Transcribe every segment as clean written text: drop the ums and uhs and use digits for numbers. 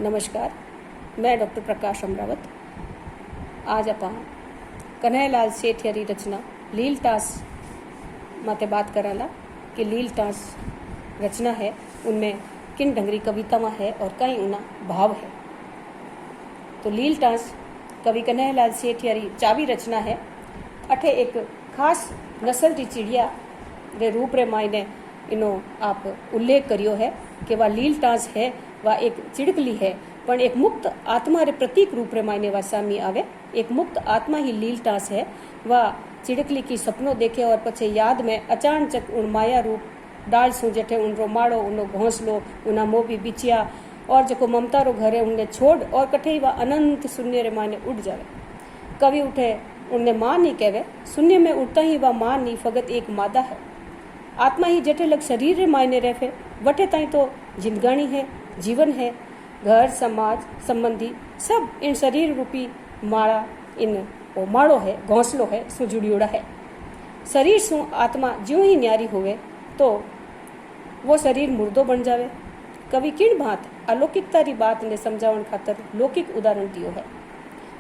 नमस्कार, मैं डॉक्टर प्रकाश अमरावत। आज आप कन्हैयालाल सेठियारी रचना लील टास माते बात कराला कि लील टास रचना है, उनमें किन ढंगरी कविता में है और कई उना भाव है। तो लील टास कवि कन्हैयालाल सेठियारी चावी रचना है। अठे एक खास नस्ल की चिड़िया रे रूप रे मायने इनो आप उल्लेख करियो है कि वह लील टास है, वह एक चिड़कली है, पण एक मुक्त आत्मा रे प्रतीक रूप रे मायने वह सामी आवे। एक मुक्त आत्मा ही लील टास है। वह चिड़कली की सपनों देखे और पछे याद में अचानक उन माया रूप डाल सु जठे उनरो माड़ो, उनो घोंसलो, उना मोबी बिचिया और जको ममता रो घर है उन्हें छोड़ और कठे वह अनंत शून्य रे मायने उड़ जावे। कवि उठे उन्हें माँ नहीं कहवे, शून्य में उड़ता ही वह माँ नहीं फगत एक मादा है। आत्मा ही जठे लग शरीर रे मायने रहे वठे ताई तो जिंदगानी है, जीवन है, घर समाज संबंधी सब इन शरीर रूपी माड़ा इन वो माड़ो है, घोंसलो है, सु जुड़ियोड़ा है। शरीर सु आत्मा ज्यों ही न्यारी होवे तो वो शरीर मुर्दो बन जावे। कवि किन भांत अलौकिकता री बात ने समझावन खातर लौकिक उदाहरण दियो है।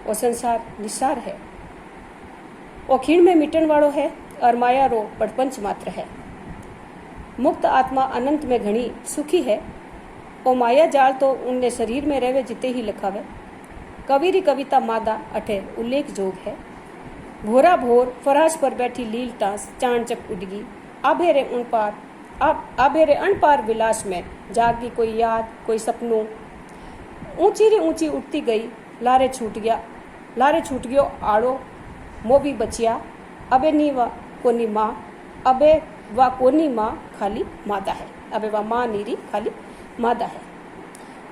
वो संसार निसार है, वो खीण में मिटन वालो है और माया रो पड़पंच मात्र है। मुक्त आत्मा अनंत में घनी सुखी है। ओ माया जाल तो उनने शरीर में रहवे जिते ही लिखावे। कवि री कविता मादा अठे उल्लेख जोग है। भोरा भोर फराश पर बैठी लील टास चाणचक उड़गी, आभेरे अनपार विलास में जागी कोई याद, कोई सपनों। ऊंची रे ऊंची उठती गई, लारे छूट गयो आड़ो, मोबी बचिया। अबे नी वा कोनी माँ, अबे वा कोनी माँ खाली मादा है। अबे वा माँ नीरी खाली मादा है।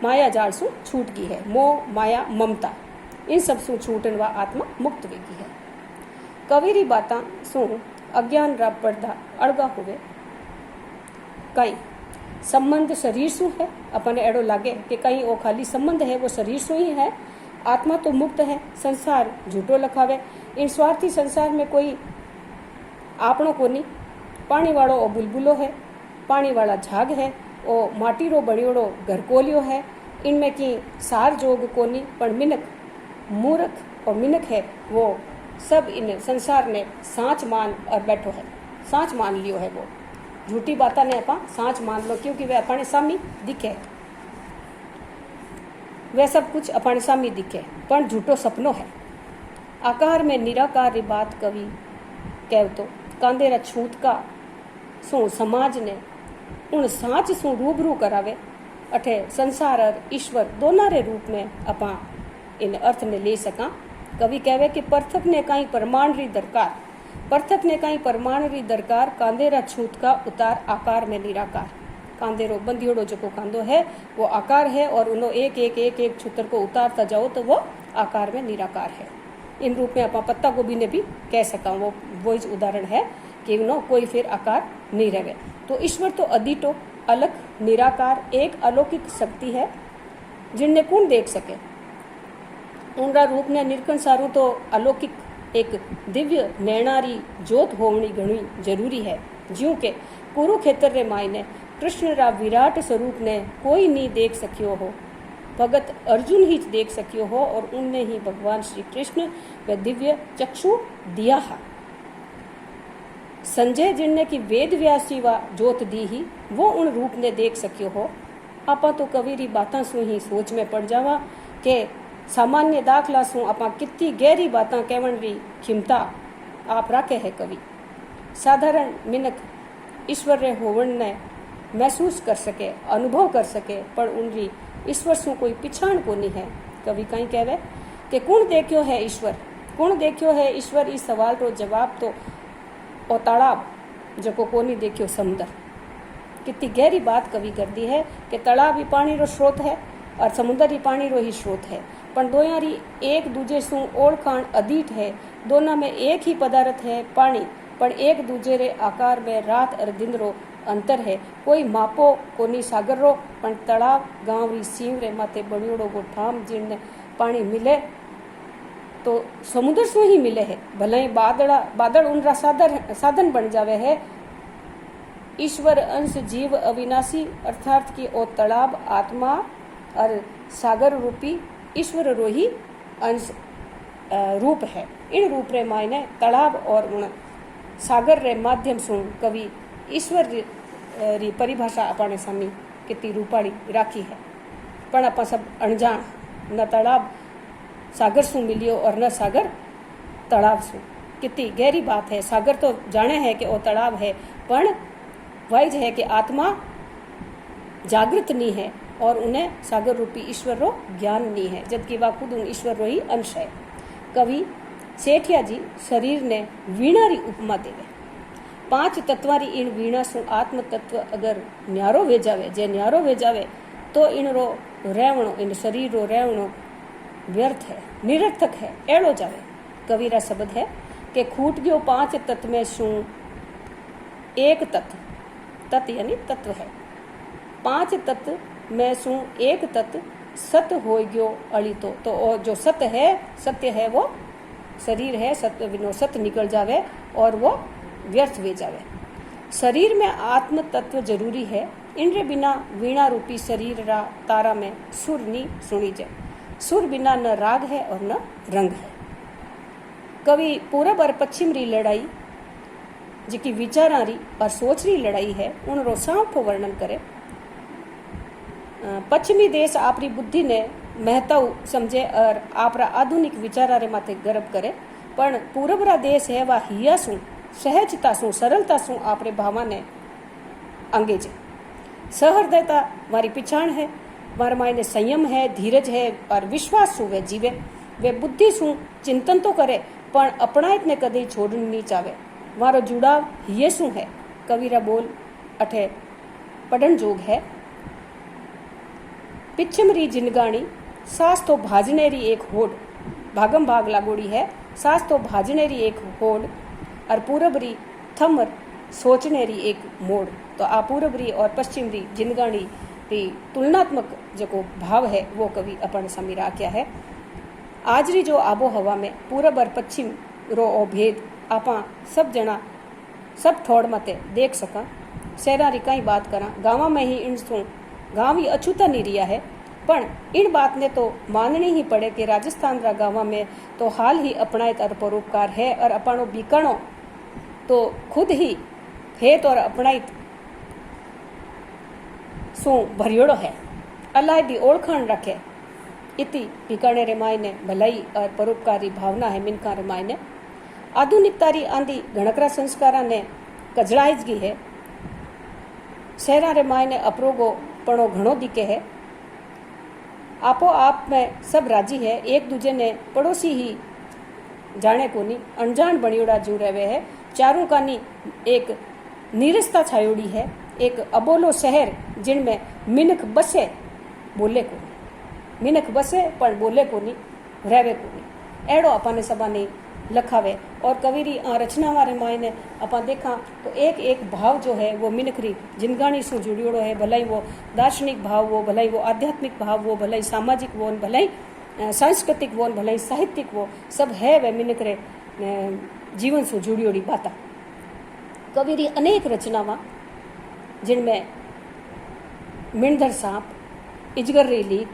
माया जाल सु छूट गई है। मोह, माया, ममता इन सब सु छूटन वा आत्मा मुक्त वेगी है। कवि री बाता सु अज्ञान रा पर्दा अड़गा हुए। कई संबंध शरीर सु है, अपने एड़ो लागे कि कहीं वो खाली संबंध है, वो शरीर सु ही है। आत्मा तो मुक्त है। संसार झूठो लखावे। इन स्वार्थी संसार में कोई आपणो कोनी। पानी वालो ओ बुलबुलो है, पानी वाला झाग है, ओ माटी रो बणियोड़ो घरकोलियो है। इनमें की सार जोग कोनी, पण मिनक मूर्ख और मिनक है वो सब इन संसार ने सांच मान और बैठो है, सांच मान लियो है। वो झूठी बाता ने अपा सांच मान लो क्योंकि वे अपने सामी दिखे, वे सब कुछ अपने सामी दिखे पण झूठो सपनो है। आकार में निराकार री बात कवि कहतो कांदेरा छूत का सु समाज ने उन सांच सु रूबरू करावे। अठे संसार और ईश्वर दोना रे रूप में अपा इन अर्थ ने ले सका। कवि कहवे कि पर्थक ने कई परमाण री दरकार, पर्थक ने कई परमाण री दरकार, कांदेरा छूत का उतार आकार में निराकार। कांदेरो बंदियोड़ो जो कांदो है वो आकार है और उनो एक एक एक एक छूतर को उतारता जाओ तो वो आकार में निराकार है। इन रूप में अपा पत्ता गोभी ने भी कह सका, वो इस उदाहरण है कि उनो कोई फिर आकार नहीं रहे। तो ईश्वर तो अदिटो अलग निराकार एक अलौकिक शक्ति है जिनने कौन देख सके। उनका रूप ने निरखण सारू तो अलौकिक एक दिव्य नैणारी जोत होवनी घणी जरूरी है। ज्यों के कुरुक्षेत्र रे मायने कृष्ण रा विराट स्वरूप ने कोई नहीं देख सकियो हो, भगत अर्जुन ही देख सकियो हो और उनने ही भगवान श्री कृष्ण व दिव्य चक्षु दिया है। संजय जिनने की वेद व्यासी व जोत दी ही वो उन रूप ने देख सकियो हो। आपा तो कवि री बातां सु ही सोच में पड़ जावा के सामान्य दाखला सु आपा कितनी गहरी बातां कहवन री क्षमता आप राखे है। कवि साधारण मिनक ईश्वर रे होवन ने महसूस कर सके, अनुभव कर सके, पर उनरी ईश्वर सु कोई पिछाण कोनी है। कवि कहीं कहवे कि कौन देखियो है ईश्वर, कौन देखियो है ईश्वर। इस सवाल रो जवाब तो और तालाब जो कोनी देखियो समुद्र। कितनी गहरी बात कवि कर दी है कि तालाब ही पानी रो स्रोत है और समुद्र ही पानी रो ही स्रोत है, पर दोयारी एक दूजे सु ओळखाण अदीट है। दोनों में एक ही पदार्थ है पानी, पर एक दूजे रे आकार में रात और दिन रो अंतर है। कोई मापो कोनी सागर रो, पण तालाब गांव री सीम रे माथे बणियोड़ो वो ठाम जिन पानी मिले तो समुद्र से ही मिले है। भले ही बादल उनका साधन बन जावे है। ईश्वर अंश जीव अविनाशी अर्थात कि ओ तालाब आत्मा और सागर रूपी ईश्वर रो ही अंश रूप है। इन रूप रे मायने तालाब और उन सागर रे माध्यम से कवि ईश्वर री परिभाषा अपने सामी कितनी रूपाड़ी राखी है। पण आप सब अणजाण, न तालाब सागर सु मिलियो और न सागर तालाब सु। कितनी गहरी बात है। सागर तो जाने है कि वो तालाब है, पण वाइज है कि आत्मा जागृत नहीं है और उन्हें सागर रूपी ईश्वर रो ज्ञान नहीं है, जबकि वह खुद उन ईश्वर रो ही अंश है। कवि सेठिया जी शरीर ने वीणा री उपमा देवे। 5 तत्वारी इन वीणा सु आत्म तत्व अगर न्यारो वेजावे, जे न्यारो वेजावे तो इन रो रेवणो, इन शरीर रो रेवणो व्यर्थ है, निरर्थक है, एड़ो जावे। कवि रा शब्द है कि खूट गयो 5 तत्व में सु एक तत्व, तत्व यानी तत्व है, 5 तत्व में सु एक तत्व सत हो गयो अली तो जो सत्य है वो शरीर है, सत्य विनो सत्य निकल जावे और वो व्यर्थ वे जावे। शरीर में आत्म तत्व जरूरी है, इनरे बिना वीणा रूपी शरीर रा तारा में सुर नहीं सुनी जाए। सुर बिना न राग है और न रंग है। कवि पूरब और पश्चिम री लड़ाई जिकी विचारा री और सोच री लड़ाई है उन रो साफ वर्णन करे। पश्चिमी देश आपरी बुद्धि ने महत्व समझे और आपरा आधुनिक विचारा रे माथे गर्व करे, पण पूरब रा देश है वह हिया सु सहजता सु सरलता सु आपरे भावा ने अंगेजे। सहृदयता मारी पिछाण है, मारे मायने संयम है, धीरज है और विश्वास सु वे जीवे। वे बुद्धि सु चिंतन तो करे पण अपनायत ने कदे छोड़नी नहीं चाहे। मारो जुड़ाव ये सु है। कविरा बोल अठे पढ़न जोग है। पिछम री जिनगाणी सास तो भाजने री एक होड़, भागम भाग लागोड़ी है। सास तो भाजने री एक होड़ और पूरब री थमर सोचने री एक मोड़। तो आ पूरब री और पश्चिम री जिनगाणी री तुलनात्मक जो भाव है वो कवि अपन सामी राख्या है। आज री जो आबो हवा में पूरब और पश्चिम रो भेद आपा सब जना सब ठोड़ मते देख सका। शहरा री कई बात करा, गाँव में ही इन सु गाँव ही अछूता नहीं रिया है, पण इन बात ने तो माननी ही पड़े कि राजस्थान रा गाँव में तो हाल ही अपनायत और परोपकार है और अपनो बीकाणो तो खुद ही हेत और अपनायत सु भरियोड़ो है। अलायदी ओळखाण रखे इति बीकाणे रे मायने भलाई और परोपकारी भावना है मिनका रे मायने। आधुनिकता री आंधी घणकरा संस्कारा ने कजड़ाईज गई है। शहरा रे मायने अप्रोगो पणो घणो दिखे है। आपो आप में सब राजी है, एक दूजे ने पड़ोसी ही जाने को नहीं, अनजान बणियोड़ा जू रहे है। चारों कानी एक नीरसता छायोड़ी है, एक अबोलो शहर जिनमें मिनख बसे बोले को नहीं, मिनख बसे पर बोले को नहीं, रहवे को नहीं। एड़ो अपने सभा नहीं लखावे। और कविरी रचना वाले मायने अपा देखा तो एक एक भाव जो है वो मिनखरी जिनगाणी से जुड़ियोड़ो है। भलाई वो दार्शनिक भाव वो, भलाई वो आध्यात्मिक भाव वो, भलाई सामाजिक वो, भलाई सांस्कृतिक वो, भलाई साहित्यिक वो, सब है वे मिनखरे जीवन से जुड़ियोड़ी बाता। कविरी अनेक रचनावां जिनमें मिणधर सांप, इजगर री लीक,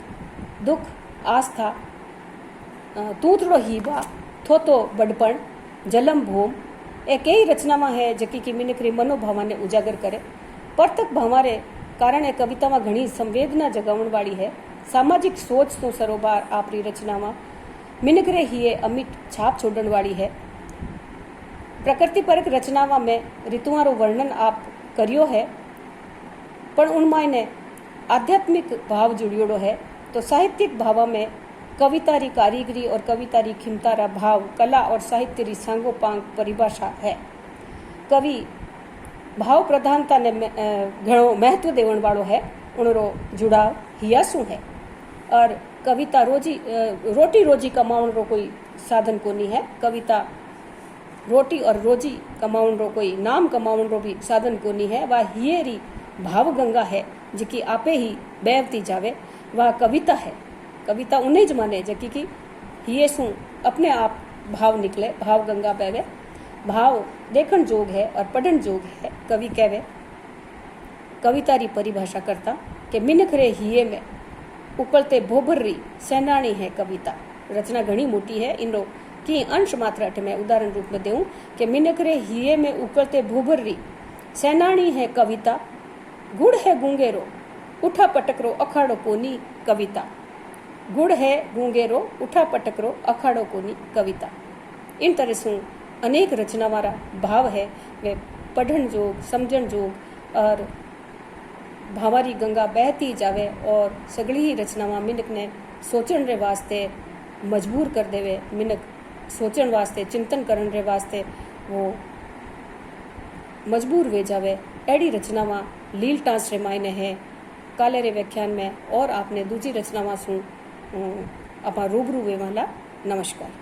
दुख, आस्था, तूतड़ो हीबा, थोतो बड़पण, जलम भूम ए कई रचनावां है जकी की मिनखरी मनोभावा ने उजागर करे। परतक भावारे कारण ए कवितावां घणी संवेदना जगावण वाली है। सामाजिक सोच तो सरोबार आपरी रचनावां मिनखरे ही अमिट छाप छोड़न वाली है। प्रकृति परक रचनावां में ऋतुओं रो वर्णन आप करियो है, पण उन मायने आध्यात्मिक भाव जुड़ियोड़ो है। तो साहित्यिक भावा में कविता री कारीगरी और कविता री खिमता रा भाव, कला और साहित्य री सांगोपांग परिभाषा है। कवि भाव प्रधानता ने घणो महत्व देवण वालो है। उनरो जुड़ाव हियासु है और कविता रोटी रोजी कमाउण रो कोई साधन कोनी है। कविता रोटी और रोजी कमाउण रो कोई नाम कमाउण रो भी साधन कोनी है। वह हियेरी भाव गंगा है जिकी आपे ही बहती जावे, वह कविता है। कविता उन्हें ज माने जकी की हिये सु अपने आप भाव निकले, भाव गंगा बहवे। भाव देखण जोग है और पढ़न जोग है। कवि कहवे कविता री परिभाषा करता कि मिनखरे हिये में उकलते भोभर्री सैनाणी है कविता। रचना घणी मोटी है, इनरो की अंश मात्र अठ में उदाहरण रूप में देऊं कि मिनक रे हिये में उकलते भोभर्री सैनाणी है कविता। गुड़ है गूंगेरो उठा पटकरो अखाड़ो कोनी कविता। गुड़ है गूंगेरो उठा पटकरो अखाड़ो कोनी कविता। इन तरह से अनेक रचना वाला भाव है वे पढ़न जोग समझण जोग और भावारी गंगा बहती जावे और सगड़ी ही रचनावां मिनक ने सोचण रे वास्ते मजबूर कर देवे। मिनक सोचण वास्ते चिंतन करन रे वास्ते वो मजबूर वे जावे। एड़ी रचनावां लील टांस रे मायने है। काले रे व्याख्यान में और आपने दूसरी रचनावां सु आपा रूबरू वेवाला। नमस्कार।